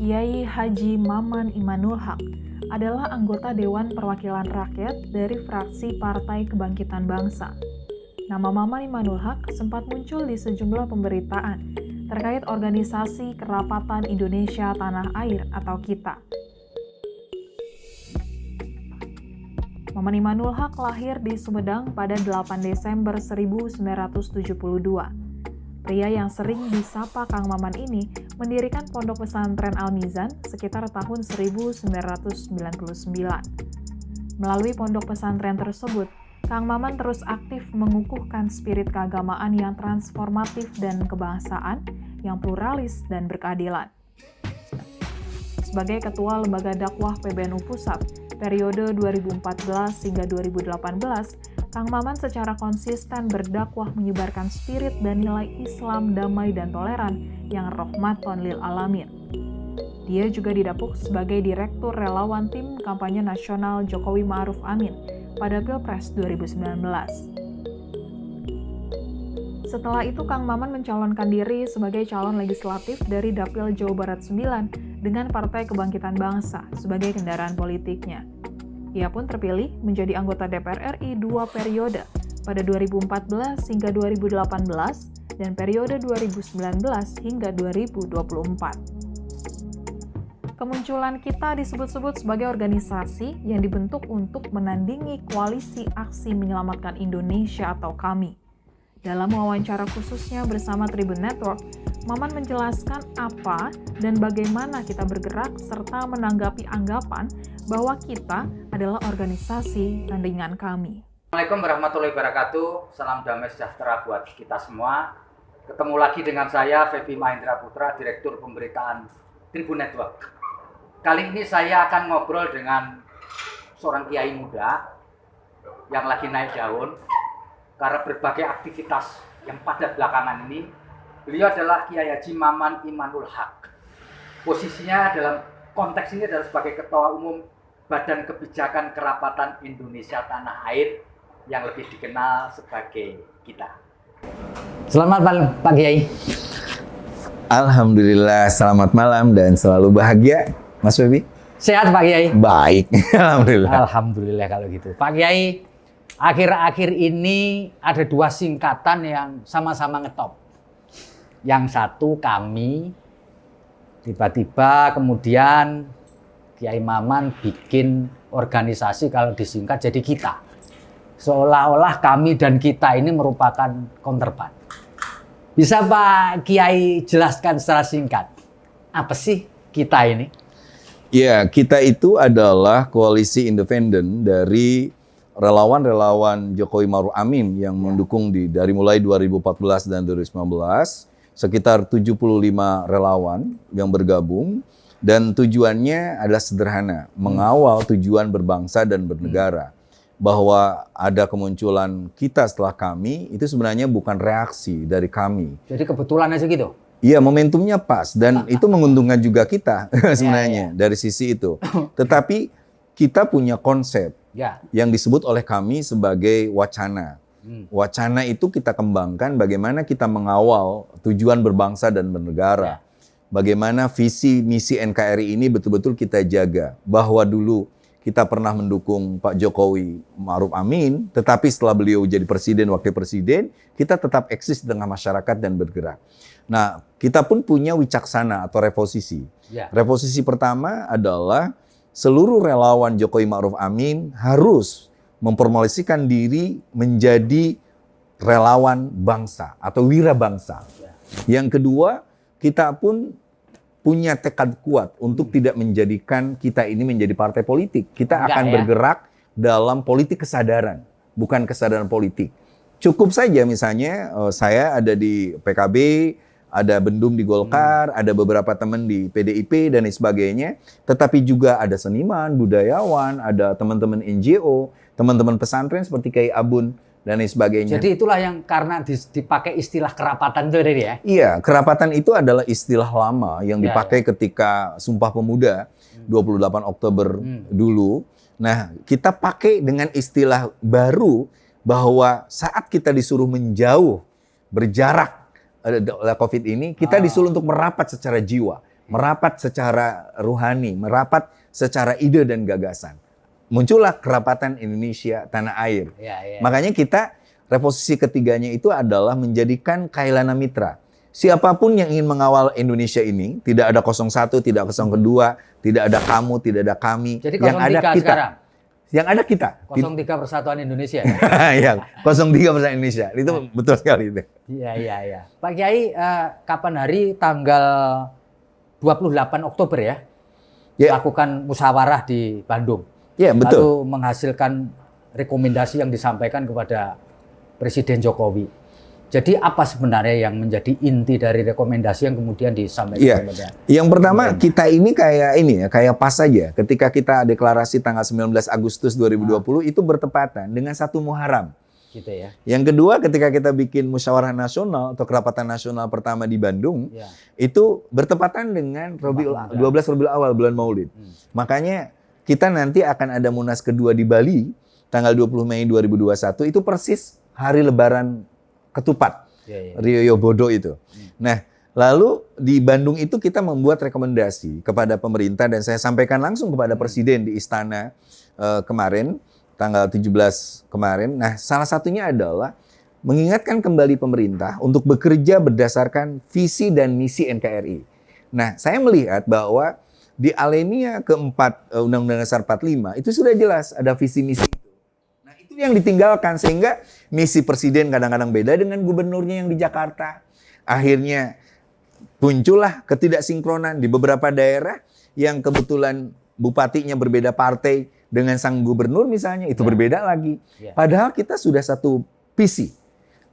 Kiai Haji Maman Imanul Haq adalah anggota Dewan Perwakilan Rakyat dari fraksi Partai Kebangkitan Bangsa. Nama Maman Imanul Haq sempat muncul di sejumlah pemberitaan terkait organisasi Kerapatan Indonesia Tanah Air atau KITA. Maman Imanul Haq lahir di Sumedang pada 8 Desember 1972. Pria yang sering disapa Kang Maman ini mendirikan Pondok Pesantren Al-Mizan sekitar tahun 1999. Melalui pondok pesantren tersebut, Kang Maman terus aktif mengukuhkan spirit keagamaan yang transformatif dan kebangsaan yang pluralis dan berkeadilan. Sebagai Ketua Lembaga Dakwah PBNU Pusat, periode 2014 hingga 2018, Kang Maman secara konsisten berdakwah menyebarkan spirit dan nilai Islam damai dan toleran yang rahmaton lil alamin. Dia juga didapuk sebagai Direktur Relawan Tim Kampanye Nasional Jokowi Ma'ruf Amin pada Pilpres 2019. Setelah itu Kang Maman mencalonkan diri sebagai calon legislatif dari Dapil Jawa Barat 9 dengan Partai Kebangkitan Bangsa sebagai kendaraan politiknya. Ia pun terpilih menjadi anggota DPR RI 2 periode pada 2014 hingga 2018 dan periode 2019 hingga 2024. Kemunculan KITA disebut-sebut sebagai organisasi yang dibentuk untuk menandingi koalisi aksi menyelamatkan Indonesia atau KAMI. Dalam wawancara khususnya bersama Tribun Network, Maman menjelaskan apa dan bagaimana kita bergerak serta menanggapi anggapan bahwa kita adalah organisasi tandingan kami. Assalamualaikum warahmatullahi wabarakatuh. Salam damai sejahtera buat kita semua. Ketemu lagi dengan saya, Febi Mahendra Putra, Direktur Pemberitaan Tribun Network. Kali ini saya akan ngobrol dengan seorang kiai muda yang lagi naik daun karena berbagai aktivitas yang padat belakangan ini. Beliau adalah Kiai Haji Maman Imanul Haq. Posisinya dalam konteks ini adalah sebagai Ketua Umum Badan Kebijakan Kerapatan Indonesia Tanah Air yang lebih dikenal sebagai KITA. Selamat malam Pak Kiai. Alhamdulillah, selamat malam dan selalu bahagia, Mas Febi. Sehat Pak Kiai? Baik, alhamdulillah. Alhamdulillah kalau gitu. Pak Kiai, akhir-akhir ini ada dua singkatan yang sama-sama ngetop. Yang satu kami, tiba-tiba kemudian Kiai Maman bikin organisasi kalau disingkat jadi KITA. Seolah-olah kami dan kita ini merupakan counterpart. Bisa Pak Kiai jelaskan secara singkat, apa sih KITA ini? Ya, KITA itu adalah koalisi independen dari relawan-relawan Jokowi Ma'ruf Amin yang mendukung dari mulai 2014 dan 2019. Sekitar 75 relawan yang bergabung dan tujuannya adalah sederhana, mengawal tujuan berbangsa dan bernegara. Bahwa ada kemunculan kita setelah kami, itu sebenarnya bukan reaksi dari kami. Jadi kebetulan aja gitu? Iya, momentumnya pas dan itu menguntungkan juga kita sebenarnya dari sisi itu. Tetapi kita punya konsep yang disebut oleh kami sebagai wacana. Wacana itu kita kembangkan bagaimana kita mengawal tujuan berbangsa dan bernegara. Bagaimana visi misi NKRI ini betul-betul kita jaga. Bahwa dulu kita pernah mendukung Pak Jokowi Ma'ruf Amin, tetapi setelah beliau jadi presiden, wakil presiden, kita tetap eksis di tengah masyarakat dan bergerak. Nah, kita pun punya wicaksana atau reposisi. Reposisi pertama adalah seluruh relawan Jokowi Ma'ruf Amin harus memformulasikan diri menjadi relawan bangsa atau wirabangsa. Yang kedua, kita pun punya tekad kuat untuk tidak menjadikan kita ini menjadi partai politik. Kita akan bergerak dalam politik kesadaran, bukan kesadaran politik. Cukup saja misalnya saya ada di PKB, ada Bendum di Golkar, ada beberapa teman di PDIP dan lain sebagainya. Tetapi juga ada seniman, budayawan, ada teman-teman NGO, teman-teman pesantren seperti Kiai Abun dan lain sebagainya. Jadi itulah yang karena dipakai istilah kerapatan itu tadi ya? Iya, kerapatan itu adalah istilah lama yang dipakai ketika Sumpah Pemuda 28 Oktober dulu. Nah, kita pakai dengan istilah baru bahwa saat kita disuruh menjauh, berjarak oleh COVID ini, kita disuruh untuk merapat secara jiwa. merapat secara ruhani, merapat secara ide dan gagasan. Muncullah kerapatan Indonesia tanah air. Makanya kita reposisi ketiganya itu adalah menjadikan Kailana Mitra. Siapapun yang ingin mengawal Indonesia ini, tidak ada 01, tidak 02, tidak ada kamu, tidak ada kami. Jadi yang ada kita. Sekarang? Yang ada kita. 03 Persatuan Indonesia. Ya, 03 Persatuan Indonesia. Itu betul sekali itu. Iya. Pak Kiai, kapan hari tanggal 28 Oktober ya? Lakukan musyawarah di Bandung. Ya, betul. Lalu menghasilkan rekomendasi yang disampaikan kepada Presiden Jokowi. Jadi apa sebenarnya yang menjadi inti dari rekomendasi yang kemudian disampaikan kepada? Yang pertama, kita ini kayak pas saja. Ketika kita deklarasi tanggal 19 Agustus 2020 itu bertepatan dengan 1 Muharram. Gitu ya. Yang kedua, ketika kita bikin musyawarah nasional atau kerapatan nasional pertama di Bandung, itu bertepatan dengan 12 Rabiul Awal, bulan Maulid. Makanya kita nanti akan ada Munas kedua di Bali tanggal 20 Mei 2021, itu persis hari Lebaran Ketupat, Rioyo Bodo itu. Nah, lalu di Bandung itu kita membuat rekomendasi kepada pemerintah dan saya sampaikan langsung kepada Presiden di Istana kemarin, tanggal 17 kemarin. Nah, salah satunya adalah mengingatkan kembali pemerintah untuk bekerja berdasarkan visi dan misi NKRI. Nah, saya melihat bahwa di alinea keempat Undang-Undang Dasar 45 itu sudah jelas ada visi misi itu. Nah, itu yang ditinggalkan sehingga misi presiden kadang-kadang beda dengan gubernurnya yang di Jakarta. Akhirnya muncullah ketidaksinkronan di beberapa daerah yang kebetulan bupatinya berbeda partai dengan sang gubernur misalnya, itu berbeda lagi. Padahal kita sudah satu visi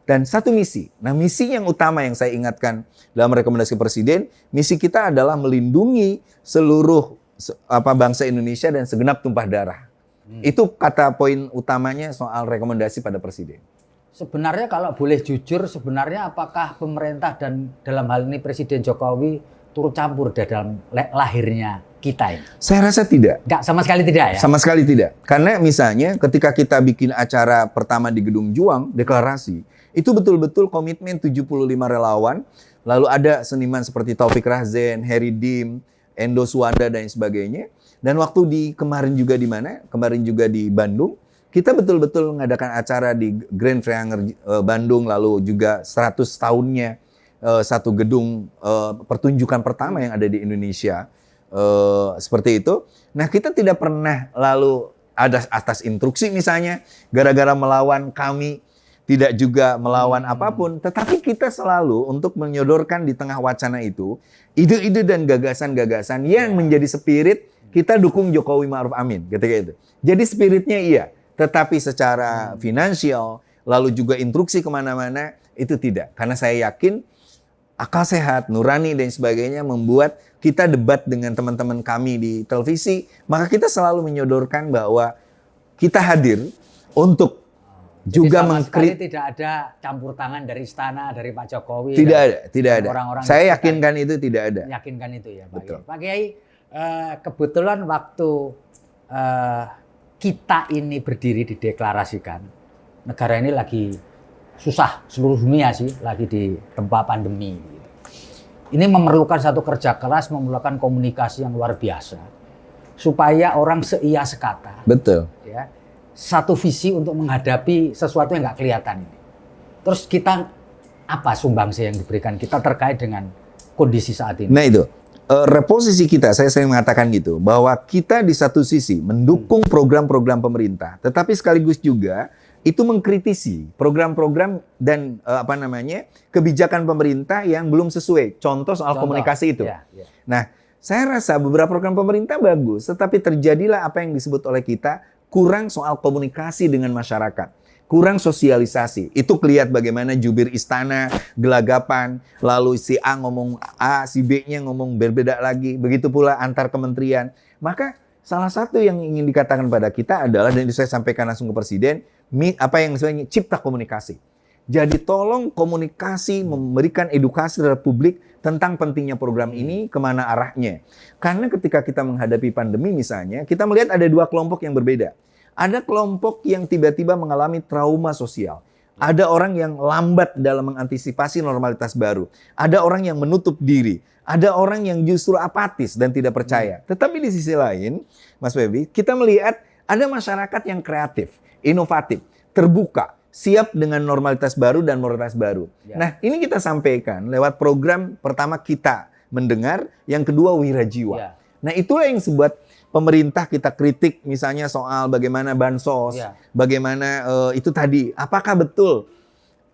dan satu misi. Nah, misi yang utama yang saya ingatkan dalam rekomendasi presiden, misi kita adalah melindungi seluruh bangsa Indonesia dan segenap tumpah darah. Itu kata poin utamanya soal rekomendasi pada presiden. Sebenarnya kalau boleh jujur, sebenarnya apakah pemerintah dan dalam hal ini Presiden Jokowi turut campur dalam lahirnya kita ini? Saya rasa tidak. Enggak, sama sekali tidak ya? Sama sekali tidak. Karena misalnya ketika kita bikin acara pertama di Gedung Juang, deklarasi, itu betul-betul komitmen 75 relawan, lalu ada seniman seperti Taufik Rahzen, Harry Dim, Endo Suwanda dan sebagainya. Dan waktu kemarin juga Kemarin juga di Bandung, kita betul-betul mengadakan acara di Grand Triangle Bandung, lalu juga 100 tahunnya satu gedung pertunjukan pertama yang ada di Indonesia. Seperti itu. Nah, kita tidak pernah lalu ada atas instruksi misalnya, gara-gara melawan kami, tidak juga melawan apapun, tetapi kita selalu untuk menyodorkan di tengah wacana itu ide-ide dan gagasan-gagasan yang menjadi spirit kita dukung Jokowi Ma'ruf Amin ketika itu. Jadi spiritnya iya, tetapi secara finansial lalu juga instruksi kemana-mana itu tidak. Karena saya yakin akal sehat, nurani dan sebagainya membuat kita debat dengan teman-teman kami di televisi, maka kita selalu menyodorkan bahwa kita hadir untuk juga mengkritik. Tidak ada campur tangan dari istana, dari Pak Jokowi. Tidak ada. Orang-orang saya yakinkan itu tidak ada. Yakinkan itu ya, Pak Betul. Kiai. Pak Kiai, kebetulan waktu kita ini berdiri dideklarasikan, negara ini lagi susah, seluruh dunia sih lagi di tempat pandemi. Ini memerlukan satu kerja keras, memerlukan komunikasi yang luar biasa supaya orang seia sekata. Betul. Ya, satu visi untuk menghadapi sesuatu yang nggak kelihatan ini. Terus kita apa sumbangsi yang diberikan kita terkait dengan kondisi saat ini? Nah itu. Reposisi kita, saya sering mengatakan gitu, bahwa kita di satu sisi mendukung program-program pemerintah, tetapi sekaligus juga itu mengkritisi program-program dan kebijakan pemerintah yang belum sesuai. Contoh komunikasi itu. Ya. Nah, saya rasa beberapa program pemerintah bagus, tetapi terjadilah apa yang disebut oleh kita kurang soal komunikasi dengan masyarakat. Kurang sosialisasi. Itu kelihatan bagaimana jubir istana gelagapan, lalu si A ngomong A, si B-nya ngomong berbeda lagi. Begitu pula antar kementerian. Maka salah satu yang ingin dikatakan pada kita adalah, dan itu saya sampaikan langsung ke Presiden, apa yang disebutnya cipta komunikasi. Jadi tolong komunikasi, memberikan edukasi terhadap publik tentang pentingnya program ini, kemana arahnya. Karena ketika kita menghadapi pandemi misalnya, kita melihat ada dua kelompok yang berbeda. Ada kelompok yang tiba-tiba mengalami trauma sosial. Ada orang yang lambat dalam mengantisipasi normalitas baru. Ada orang yang menutup diri. Ada orang yang justru apatis dan tidak percaya. Tetapi di sisi lain, Mas Febi, kita melihat ada masyarakat yang kreatif, inovatif, terbuka, siap dengan normalitas baru dan moralitas baru. Nah, ini kita sampaikan lewat program pertama kita mendengar, yang kedua wirajiwa. Nah, itulah yang sebuah pemerintah kita kritik misalnya soal bagaimana bansos, bagaimana itu tadi, apakah betul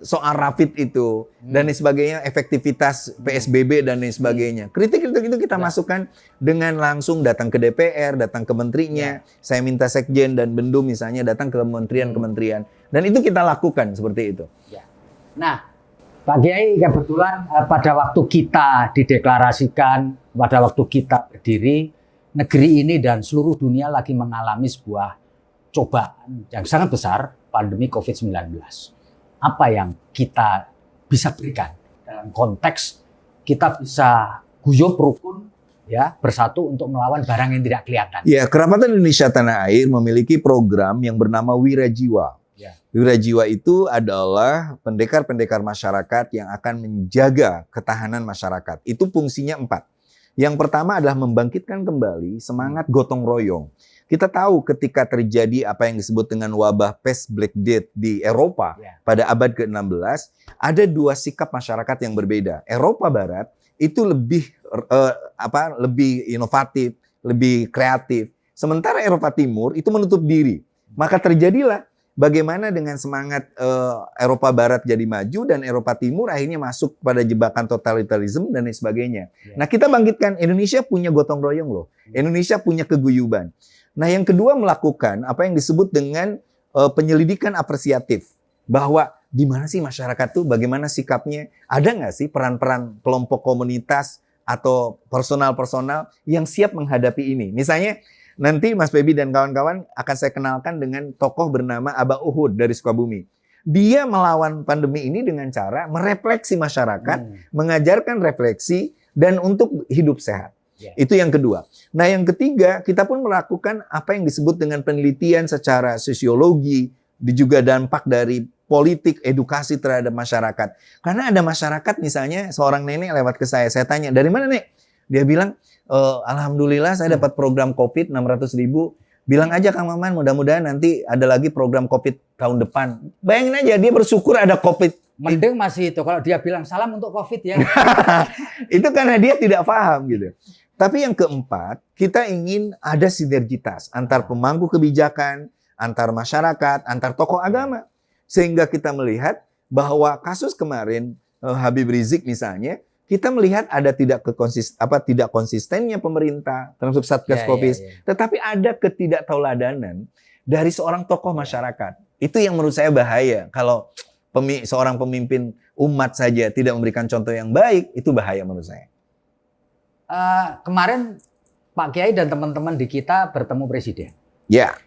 soal rapid itu dan lain sebagainya, efektivitas PSBB dan lain sebagainya. Kritik itu kita masukkan dengan langsung datang ke DPR, datang ke menterinya, saya minta sekjen dan bendum misalnya datang ke kementerian-kementerian, dan itu kita lakukan seperti itu. Nah, Pak Kiai, kebetulan pada waktu kita dideklarasikan, pada waktu kita berdiri, negeri ini dan seluruh dunia lagi mengalami sebuah cobaan yang sangat besar, pandemi COVID-19. Apa yang kita bisa berikan dalam konteks kita bisa guyup rukun ya, bersatu untuk melawan barang yang tidak kelihatan. Ya, Kerapatan Indonesia Tanah Air memiliki program yang bernama Wirajiwa. Wirajiwa itu adalah pendekar-pendekar masyarakat yang akan menjaga ketahanan masyarakat. Itu fungsinya 4. Yang pertama adalah membangkitkan kembali semangat gotong royong. Kita tahu ketika terjadi apa yang disebut dengan wabah Pest Black Death di Eropa pada abad ke-16, ada 2 sikap masyarakat yang berbeda. Eropa Barat itu lebih lebih inovatif, lebih kreatif. Sementara Eropa Timur itu menutup diri. Maka terjadilah bagaimana dengan semangat Eropa Barat jadi maju dan Eropa Timur akhirnya masuk pada jebakan totalitarisme dan lain sebagainya. Nah, kita bangkitkan, Indonesia punya gotong royong loh. Indonesia punya keguyuban. Nah, yang kedua melakukan apa yang disebut dengan penyelidikan apresiatif. Bahwa di mana sih masyarakat tuh, bagaimana sikapnya, ada nggak sih peran-peran kelompok komunitas atau personal-personal yang siap menghadapi ini. Misalnya, nanti Mas Febi dan kawan-kawan akan saya kenalkan dengan tokoh bernama Abah Uhud dari Sukabumi. Dia melawan pandemi ini dengan cara merefleksi masyarakat, mengajarkan refleksi, dan untuk hidup sehat. Itu yang kedua. Nah, yang ketiga, kita pun melakukan apa yang disebut dengan penelitian secara sosiologi, juga dampak dari politik, edukasi terhadap masyarakat. Karena ada masyarakat misalnya, seorang nenek lewat ke saya tanya, dari mana Nek? Dia bilang, alhamdulillah saya dapat program COVID 600.000. Bilang aja Kang Maman, mudah-mudahan nanti ada lagi program COVID tahun depan. Bayangin aja, dia bersyukur ada COVID. Mending masih itu, kalau dia bilang salam untuk COVID ya. Itu karena dia tidak paham gitu. Tapi yang keempat, kita ingin ada sinergitas antar pemangku kebijakan, antar masyarakat, antar tokoh agama. Sehingga kita melihat bahwa kasus kemarin Habib Rizik misalnya, kita melihat ada tidak konsistennya pemerintah termasuk Satgas Covid, tetapi ada ketidaktauladanan dari seorang tokoh masyarakat. Itu yang menurut saya bahaya. Kalau seorang pemimpin umat saja tidak memberikan contoh yang baik, itu bahaya menurut saya. Kemarin Pak Kiai dan teman-teman di kita bertemu Presiden. Ya.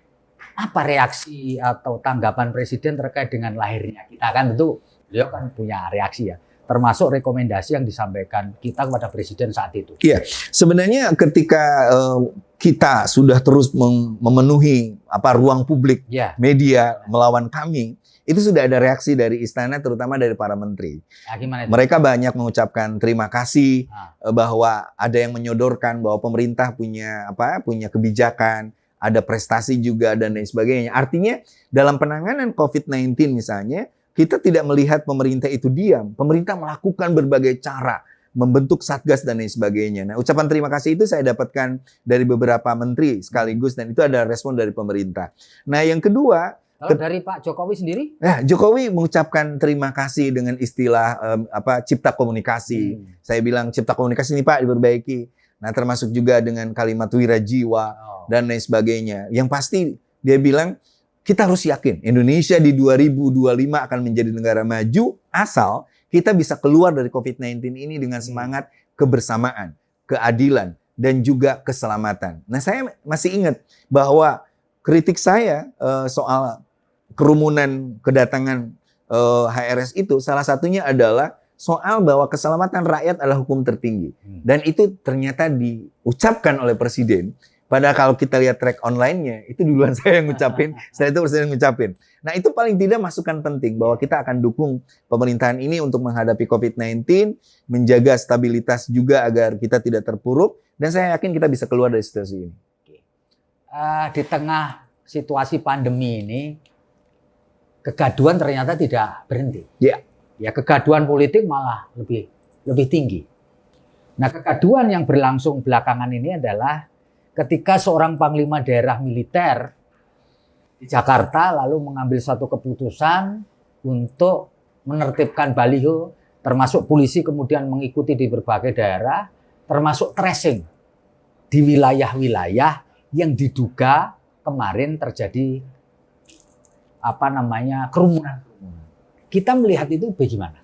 Apa reaksi atau tanggapan Presiden terkait dengan lahirnya kita? Kan tentu beliau kan punya reaksi ya. Termasuk rekomendasi yang disampaikan kita kepada Presiden saat itu. Iya, sebenarnya ketika kita sudah terus memenuhi ruang publik, media melawan kami, itu sudah ada reaksi dari istana, terutama dari para menteri. Gimana itu? Mereka banyak mengucapkan terima kasih bahwa ada yang menyodorkan bahwa pemerintah punya kebijakan, ada prestasi juga dan lain sebagainya. Artinya dalam penanganan COVID-19 misalnya, kita tidak melihat pemerintah itu diam. Pemerintah melakukan berbagai cara, membentuk satgas dan lain sebagainya. Nah, ucapan terima kasih itu saya dapatkan dari beberapa menteri sekaligus, dan itu ada respon dari pemerintah. Nah, yang kedua, kalau dari Pak Jokowi sendiri? Jokowi mengucapkan terima kasih dengan istilah cipta komunikasi. Saya bilang cipta komunikasi ini Pak diperbaiki. Nah, termasuk juga dengan kalimat wirajiwa dan lain sebagainya. Yang pasti dia bilang kita harus yakin Indonesia di 2025 akan menjadi negara maju asal kita bisa keluar dari COVID-19 ini dengan semangat kebersamaan, keadilan, dan juga keselamatan. Nah, saya masih ingat bahwa kritik saya soal kerumunan kedatangan HRS itu salah satunya adalah soal bahwa keselamatan rakyat adalah hukum tertinggi. Dan itu ternyata diucapkan oleh Presiden Padahal kalau kita lihat track online-nya, itu duluan saya yang ngucapin, setelah itu presiden ngucapin. Nah itu paling tidak masukan penting bahwa kita akan dukung pemerintahan ini untuk menghadapi COVID-19, menjaga stabilitas juga agar kita tidak terpuruk, dan saya yakin kita bisa keluar dari situasi ini. Di tengah situasi pandemi ini, kegaduhan ternyata tidak berhenti. Ya, kegaduhan politik malah lebih tinggi. Nah, kegaduhan yang berlangsung belakangan ini adalah ketika seorang panglima daerah militer di Jakarta lalu mengambil satu keputusan untuk menertibkan baliho, termasuk polisi kemudian mengikuti di berbagai daerah, termasuk tracing di wilayah-wilayah yang diduga kemarin terjadi kerumunan. Kita melihat itu bagaimana?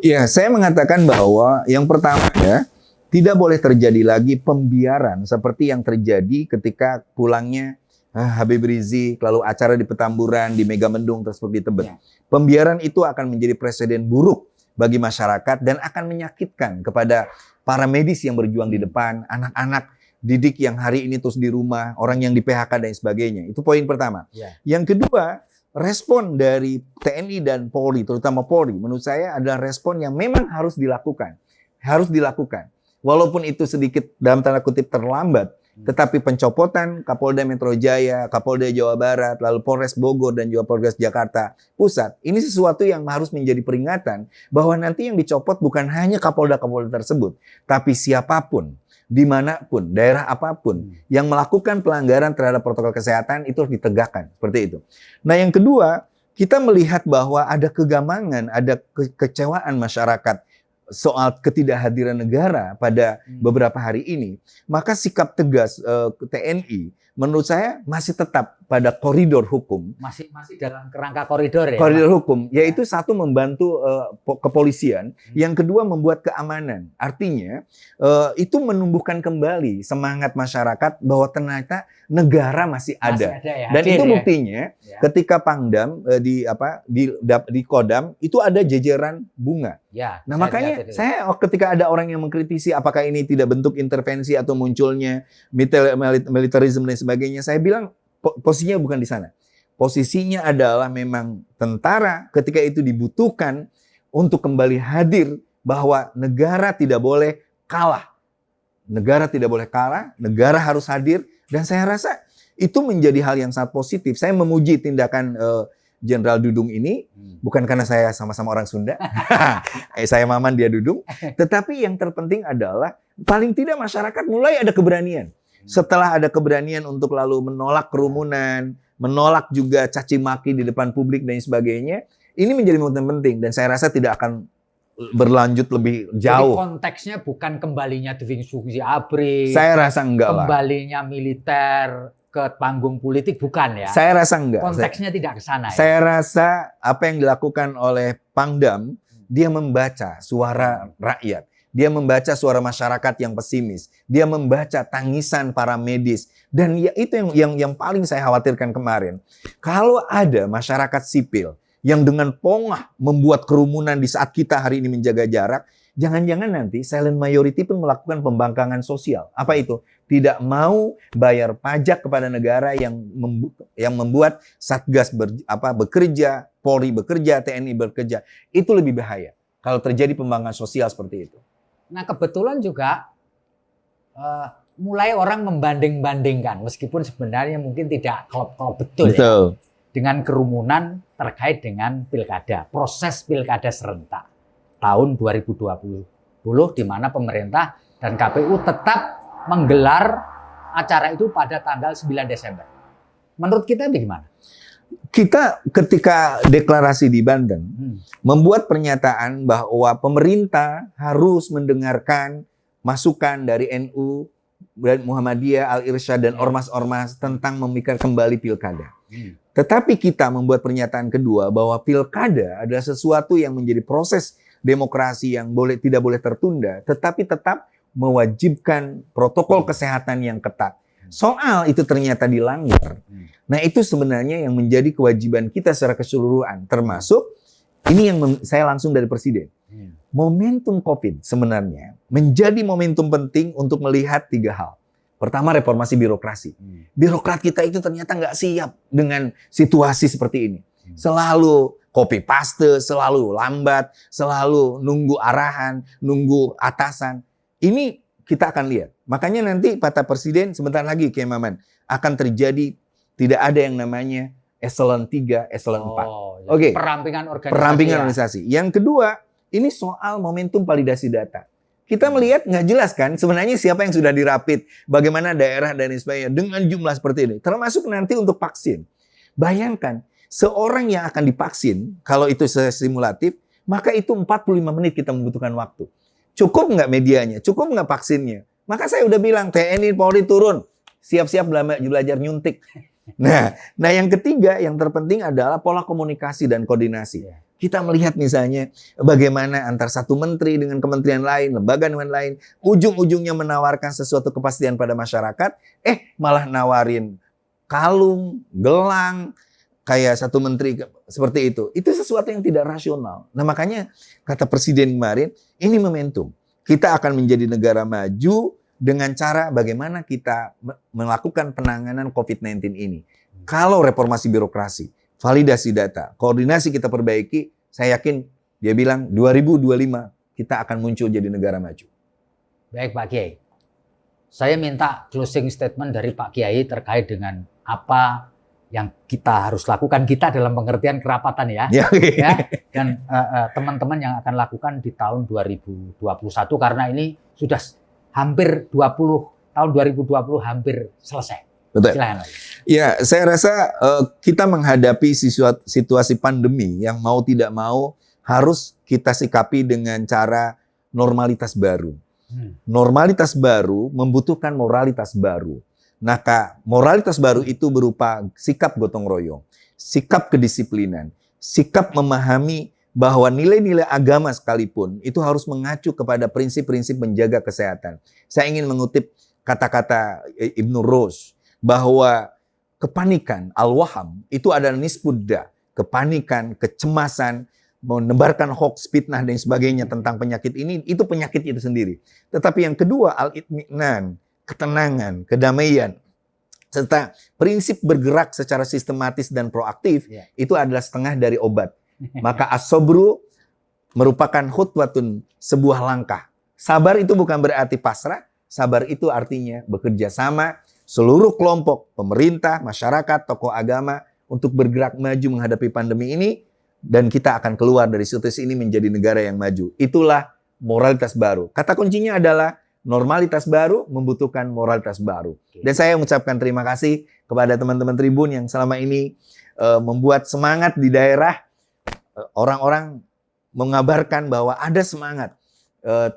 Ya, saya mengatakan bahwa yang pertama ya, tidak boleh terjadi lagi pembiaran seperti yang terjadi ketika pulangnya Habib Rizik, lalu acara di Petamburan, di Megamendung, tersebut di Tebet. Ya. Pembiaran itu akan menjadi presiden buruk bagi masyarakat dan akan menyakitkan kepada para medis yang berjuang di depan, anak-anak didik yang hari ini terus di rumah, orang yang di PHK dan sebagainya. Itu poin pertama. Ya. Yang kedua, respon dari TNI dan Polri, terutama Polri, menurut saya adalah respon yang memang harus dilakukan. Harus dilakukan. Walaupun itu sedikit dalam tanda kutip terlambat, tetapi pencopotan Kapolda Metro Jaya, Kapolda Jawa Barat, lalu Polres Bogor dan juga Polres Jakarta Pusat, ini sesuatu yang harus menjadi peringatan bahwa nanti yang dicopot bukan hanya Kapolda-Kapolda tersebut, tapi siapapun, dimanapun, daerah apapun yang melakukan pelanggaran terhadap protokol kesehatan itu harus ditegakkan, seperti itu. Nah yang kedua, kita melihat bahwa ada kegamangan, ada kekecewaan masyarakat soal ketidakhadiran negara pada beberapa hari ini, maka sikap tegas TNI menurut saya masih tetap pada koridor hukum. Masih dalam kerangka koridor ya? Koridor hukum, yaitu satu membantu kepolisian, yang kedua membuat keamanan. Artinya itu menumbuhkan kembali semangat masyarakat bahwa ternyata negara masih ada ya, dan itu buktinya ketika Pangdam di Kodam itu ada jajaran bunga. Ya, nah makanya saya ketika ada orang yang mengkritisi apakah ini tidak bentuk intervensi atau munculnya militerisme dan sebagainya, saya bilang posisinya bukan di sana. Posisinya adalah memang tentara ketika itu dibutuhkan untuk kembali hadir bahwa negara tidak boleh kalah. Negara tidak boleh kalah, negara harus hadir, dan saya rasa itu menjadi hal yang sangat positif. Saya memuji tindakan Jenderal Dudung ini, bukan karena saya sama-sama orang Sunda, saya Maman, dia Dudung, tetapi yang terpenting adalah paling tidak masyarakat mulai ada keberanian. Setelah ada keberanian untuk lalu menolak kerumunan, menolak juga caci maki di depan publik dan sebagainya, ini menjadi momen penting dan saya rasa tidak akan berlanjut lebih jauh. Jadi konteksnya bukan kembalinya fungsi ABRI, saya rasa enggak lah. Kembalinya militer ke panggung politik, bukan ya? Saya rasa enggak. Konteksnya tidak ke sana ya? Saya rasa apa yang dilakukan oleh Pangdam, dia membaca suara rakyat. Dia membaca suara masyarakat yang pesimis. Dia membaca tangisan para medis. Dan ya, itu yang paling saya khawatirkan kemarin. Kalau ada masyarakat sipil yang dengan pongah membuat kerumunan di saat kita hari ini menjaga jarak, jangan-jangan nanti silent majority pun melakukan pembangkangan sosial. Apa itu? Tidak mau bayar pajak kepada negara yang membuat Satgas bekerja, Polri bekerja, TNI bekerja. Itu lebih bahaya kalau terjadi pembangkangan sosial seperti itu. Nah kebetulan juga mulai orang membanding-bandingkan, meskipun sebenarnya mungkin tidak klop-klop betul. Ya, dengan kerumunan terkait dengan pilkada, proses pilkada serentak tahun 2020, di mana pemerintah dan KPU tetap menggelar acara itu pada tanggal 9 Desember. Menurut kita bagaimana? Kita ketika deklarasi di Banten membuat pernyataan bahwa pemerintah harus mendengarkan masukan dari NU, Muhammadiyah, Al-Irsyad dan ormas-ormas tentang memikirkan kembali pilkada. Tetapi kita membuat pernyataan kedua bahwa pilkada adalah sesuatu yang menjadi proses demokrasi yang tidak boleh tertunda, tetapi tetap mewajibkan protokol kesehatan yang ketat. Soal itu ternyata dilanggar. Nah itu sebenarnya yang menjadi kewajiban kita secara keseluruhan. Termasuk, ini yang saya langsung dari Presiden. Momentum COVID sebenarnya menjadi momentum penting untuk melihat 3 hal. Pertama, reformasi birokrasi. Birokrat kita itu ternyata nggak siap dengan situasi seperti ini. Selalu copy paste, selalu lambat, selalu nunggu arahan, nunggu atasan. Ini kita akan lihat. Makanya nanti kata Presiden sebentar lagi Kiai Maman akan terjadi tidak ada yang namanya eselon 3, eselon 4. Oke. Perampingan organisasi. Yang kedua, ini soal momentum validasi data. Kita melihat nggak jelas kan sebenarnya siapa yang sudah dirapit, bagaimana daerah dan sebagainya dengan jumlah seperti ini. Termasuk nanti untuk vaksin. Bayangkan, seorang yang akan divaksin, kalau itu simulatif, maka itu 45 menit kita membutuhkan waktu. Cukup nggak medianya? Cukup nggak vaksinnya? Maka saya udah bilang, TNI, Polri turun. Siap-siap belajar nyuntik. Nah, yang ketiga, yang terpenting adalah pola komunikasi dan koordinasi. Kita melihat misalnya bagaimana antar satu menteri dengan kementerian lain, lembaga dengan lain, ujung-ujungnya menawarkan sesuatu kepastian pada masyarakat, malah nawarin kalung, gelang, kayak satu menteri seperti itu. Itu sesuatu yang tidak rasional. Nah makanya kata Presiden kemarin, ini momentum. Kita akan menjadi negara maju dengan cara bagaimana kita melakukan penanganan COVID-19 ini. Kalau reformasi birokrasi, validasi data, koordinasi kita perbaiki, saya yakin dia bilang 2025 kita akan muncul jadi negara maju. Baik Pak Kiai, saya minta closing statement dari Pak Kiai terkait dengan apa yang kita harus lakukan, kita dalam pengertian kerapatan ya, dan teman-teman yang akan lakukan di tahun 2021 karena ini sudah hampir 20 tahun 2020 hampir selesai. Betul. Silahkan. Ya, saya rasa kita menghadapi situasi pandemi yang mau tidak mau harus kita sikapi dengan cara normalitas baru. Normalitas baru membutuhkan moralitas baru. Maka moralitas baru itu berupa sikap gotong royong, sikap kedisiplinan, sikap memahami bahwa nilai-nilai agama sekalipun itu harus mengacu kepada prinsip-prinsip menjaga kesehatan. Saya ingin mengutip kata-kata Ibnu Rushd bahwa kepanikan, al-waham, itu adalah nisbudda, kepanikan, kecemasan, menebarkan hoax, fitnah dan sebagainya tentang penyakit ini, itu penyakit itu sendiri. Tetapi yang kedua, al-itminan, ketenangan, kedamaian, serta prinsip bergerak secara sistematis dan proaktif, itu adalah setengah dari obat. Maka as-sabru merupakan khutwatun, sebuah langkah. Sabar itu bukan berarti pasrah, sabar itu artinya bekerja sama, seluruh kelompok, pemerintah, masyarakat, tokoh agama, untuk bergerak maju menghadapi pandemi ini, dan kita akan keluar dari situasi ini menjadi negara yang maju. Itulah moralitas baru. Kata kuncinya adalah normalitas baru membutuhkan moralitas baru. Dan saya mengucapkan terima kasih kepada teman-teman Tribun yang selama ini membuat semangat di daerah. Orang-orang mengabarkan bahwa ada semangat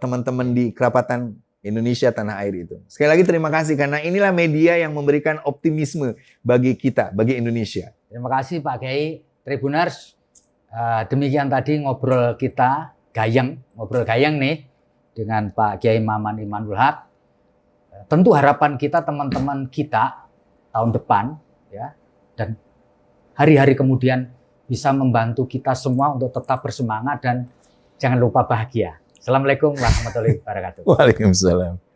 teman-teman di kerapatan Indonesia tanah air itu. Sekali lagi terima kasih karena inilah media yang memberikan optimisme bagi kita, bagi Indonesia. Terima kasih Pak Kiai Tribuners. Demikian tadi ngobrol kita ngobrol gayeng nih dengan Pak Kiai Maman Imanul Haq. Tentu harapan kita teman-teman kita tahun depan ya dan hari-hari kemudian bisa membantu kita semua untuk tetap bersemangat dan jangan lupa bahagia. Assalamualaikum warahmatullahi wabarakatuh. Waalaikumsalam.